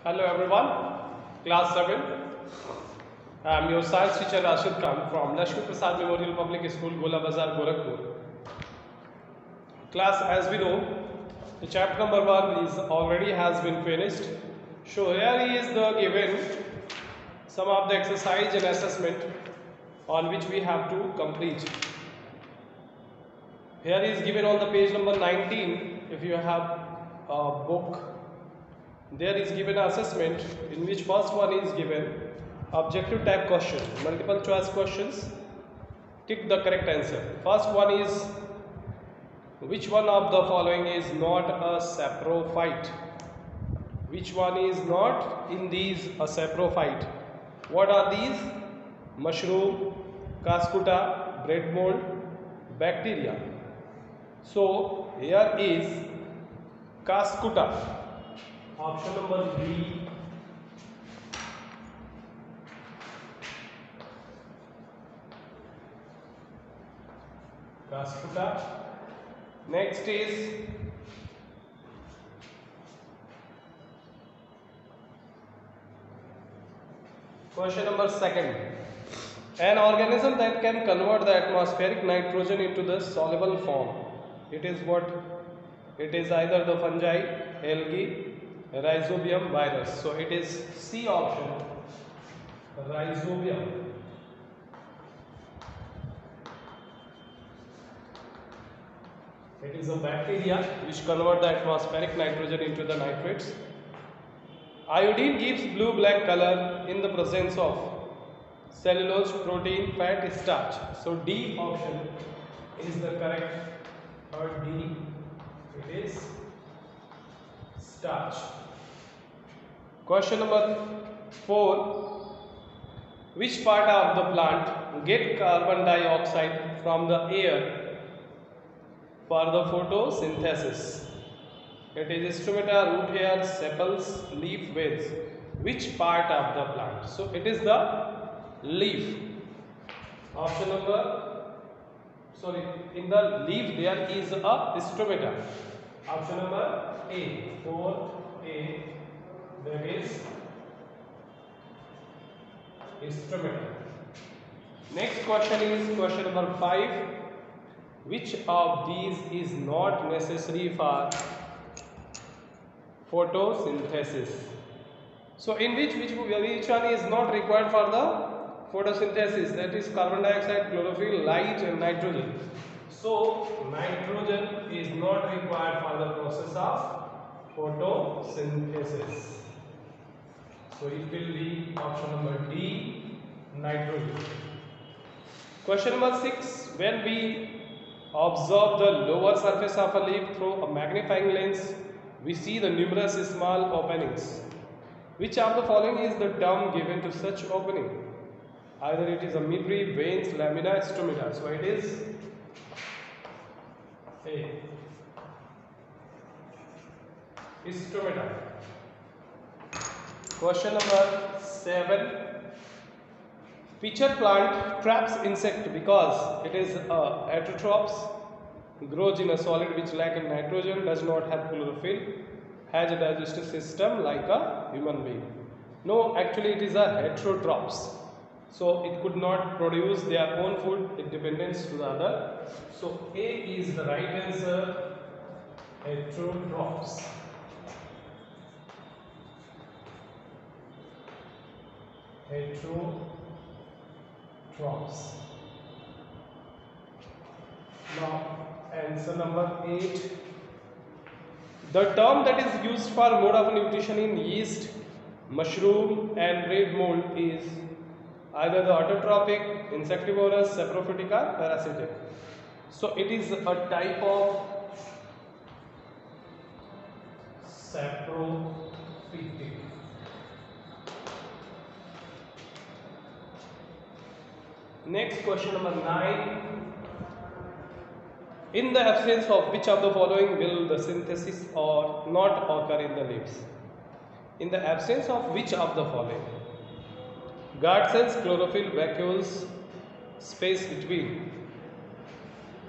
Hello everyone, class 7. I am your science teacher Rashid Khan from Lakshmi Prasad Memorial Public School, Gola Bazar, Gorakhpur. Class, as we know, the chapter number 1 is already has been finished. So here is the given some of the exercise and assessment on which we have to complete. Here is given on the page number 19. If you have a book, there is given an assessment in which first one is given objective type question, multiple choice questions. Tick the correct answer. First one is, which one of the following is not a saprophyte? Which one is not in these a saprophyte? What are these? Mushroom, Cuscuta, bread mold, bacteria. So here is Cuscuta. Option number B. Cuscuta. Next is question number 2. An organism that can convert the atmospheric nitrogen into the soluble form. It is what? It is either the fungi, algae, rhizobium, virus. So it is C option, rhizobium. It is a bacteria which convert the atmospheric nitrogen into the nitrates. Iodine gives blue-black color in the presence of cellulose, protein, fat, starch. So D option is the correct, or D, it is starch. Question number 4. Which part of the plant get carbon dioxide from the air for the photosynthesis? It is stomata, root hairs, sepals, leaf veins. Which part of the plant? So it is the leaf. Option number, sorry, in the leaf there is a stomata. Option number A, 4A, that is stomata. Next question is question number 5. Which of these is not necessary for photosynthesis? So in which one is not required for the photosynthesis? That is carbon dioxide, chlorophyll, light and nitrogen. So nitrogen is not required for the process of photosynthesis. So it will be option number D, nitrogen. Question number 6. When we observe the lower surface of a leaf through a magnifying lens, we see the numerous small openings. Which of the following is the term given to such opening? Either it is a midrib, veins, lamina, stomata. So it is A, stomata. Question number 7. Pitcher plant traps insect because it is heterotrophs, grows in a solid which lacks in nitrogen, does not have chlorophyll, has a digestive system like a human being. No, actually it is a heterotrophs. So it could not produce their own food, it depends to the other. So A is the right answer, heterotrophs. Heterotrophs. Now answer number 8. The term that is used for mode of nutrition in yeast, mushroom and bread mold is either the autotrophic, insectivorous, saprophytic or parasitic. So it is a type of saprophytic. Next question number 9. In the absence of which of the following will the synthesis or not occur in the leaves? In the absence of which of the following? Guard cells, chlorophyll, vacuoles, space between.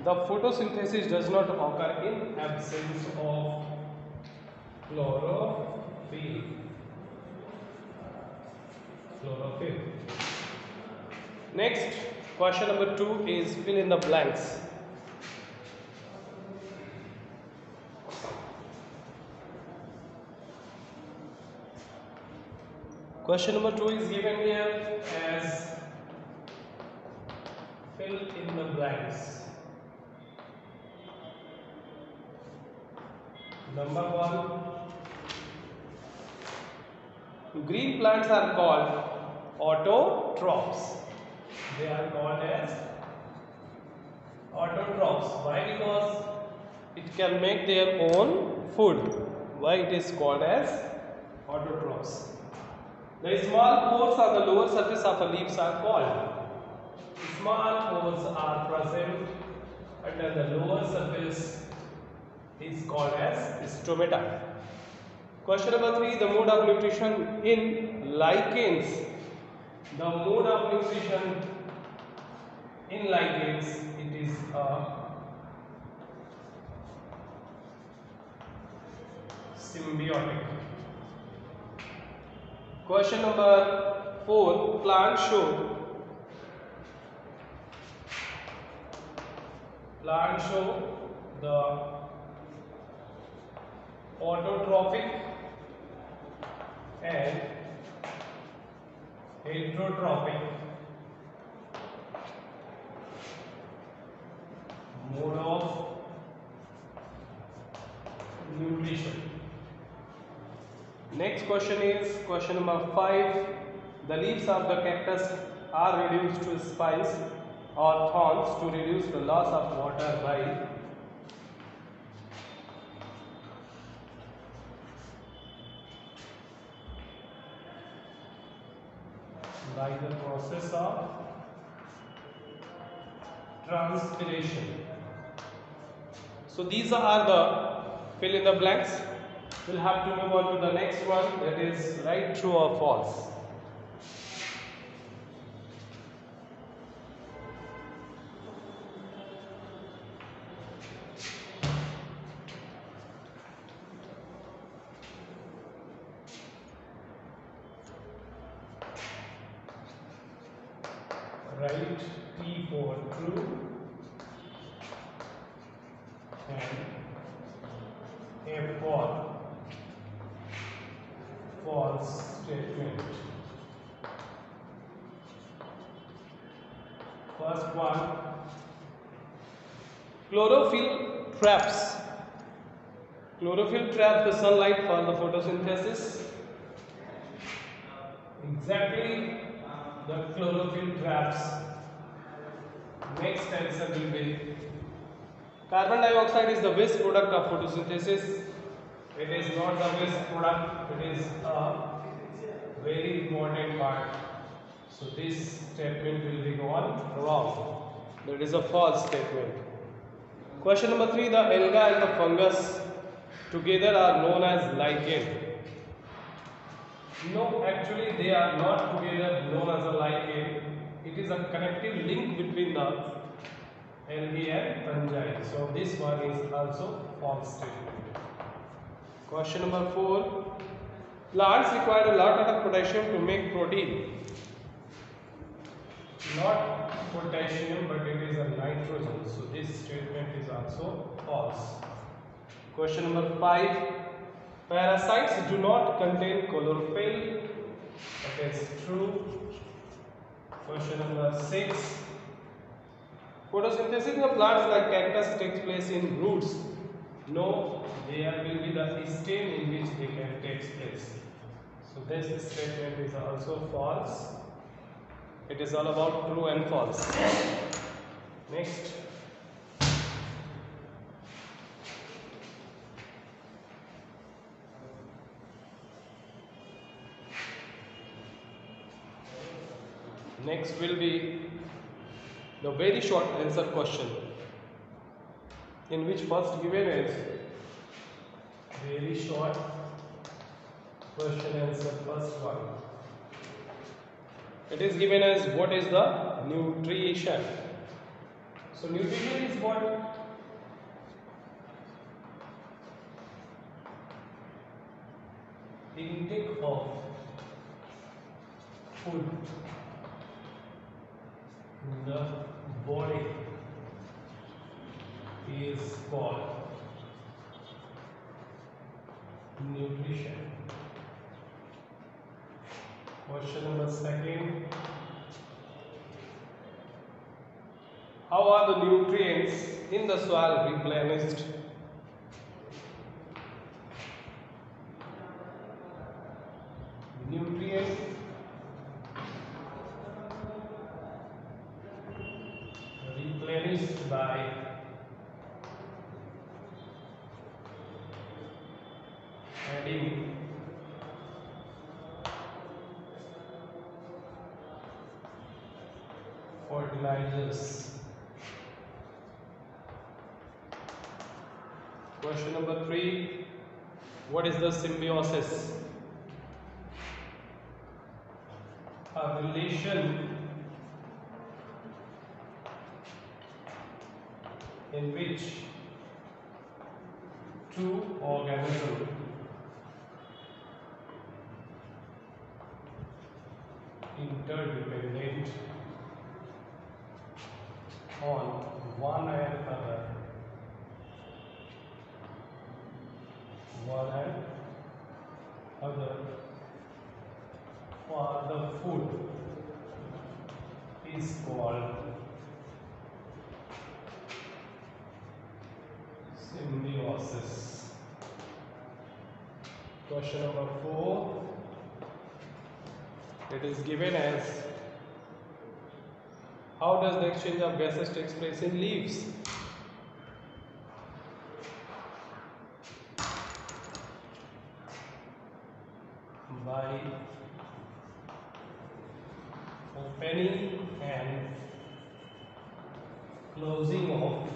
The photosynthesis does not occur in absence of chlorophyll. chlorophyll. Next, question number 2 is fill in the blanks. Question number 2 is given here as fill in the blanks. Number 1, green plants are called autotrophs. They are called as autotrophs. Why? Because it can make their own food. Why it is called as autotrophs? The small pores on the lower surface of the leaves are called. Small pores are present under the lower surface is called as stomata. Question number 3, the mode of nutrition in lichens. The mode of nutrition in lichens, it is a symbiotic. Question number 4, plants show the autotrophic and heterotrophic mode of nutrition. Next question is question number 5. The leaves of the cactus are reduced to spines or thorns to reduce the loss of water by the process of transpiration. So these are the fill in the blanks. We'll have to move on to the next one, that is right, true or false. Right, T for true and F for false statement. First one, chlorophyll traps. Chlorophyll traps the sunlight for the photosynthesis. Exactly, the chlorophyll traps. Next answer will be carbon dioxide is the waste product of photosynthesis. It is not the waste product, it is a very important part. So this statement will be gone wrong. That is a false statement. Question number 3, the alga and the fungus together are known as lichen. No, actually they are not together known as a lichen. It is a connective link between the algae and fungi. So this one is also false statement. Question number 4. Plants require a lot of potassium to make protein. Not potassium, but it is a nitrogen. So this statement is also false. Question number 5. Parasites do not contain chlorophyll. That is true. Question number 6. Photosynthesis in the plants like cactus takes place in roots. No, there will be the stem in which they can take place. So this statement is also false. It is all about true and false. Next. Next will be the very short answer question, in which first given is very short question answer, first one. It is given as what is the nutrition. So nutrition is what? Intake of food in the body is called nutrition. Question number second. How are the nutrients in the soil replenished? Nutrients replenished by adding fertilizers. Question number 3. What is the symbiosis? A relation in which two organisms interdependent on one another for the food is called symbiosis. Question number 4. It is given as, how does the exchange of gases takes place in leaves? By opening and closing of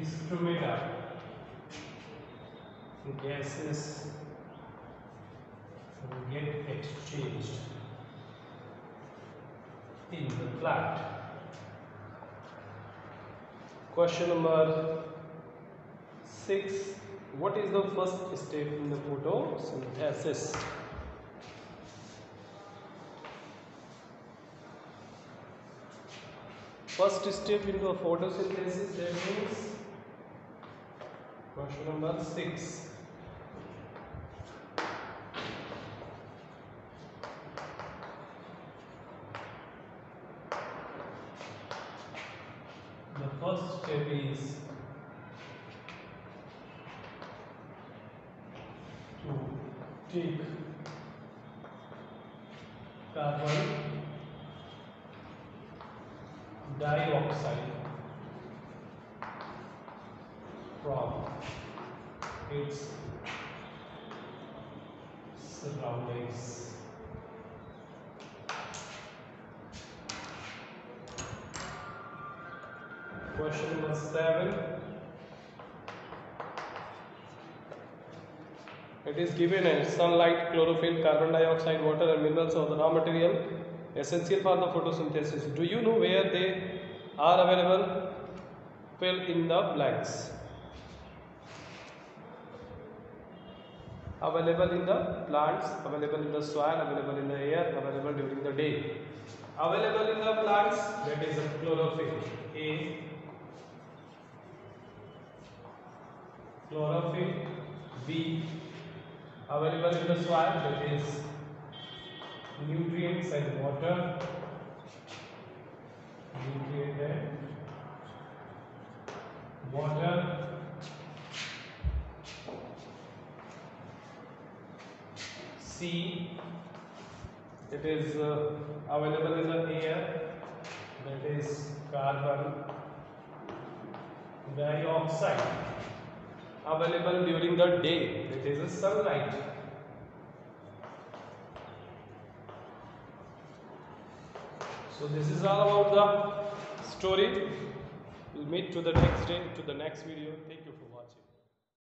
stomata, gases get exchanged in the plant. Question number 6. What is the first step in the photosynthesis? First step in the photosynthesis, that means question number 6. The first step is to take carbon dioxide from its surroundings. Question number 7. It is given as sunlight, chlorophyll, carbon dioxide, water and minerals are the raw material essential for the photosynthesis. Do you know where they are available? Fill in the blanks. Available in the plants, available in the soil, available in the air, available during the day. Available in the plants, that is chlorophyll. A. Chlorophyll. B. Available in the soil, that is nutrients and water. Nutrient and water. C. It is available in the air, that is carbon dioxide. Available during the day, that is sunlight. So this is all about the story. We'll meet to the next day, to the next video. Thank you.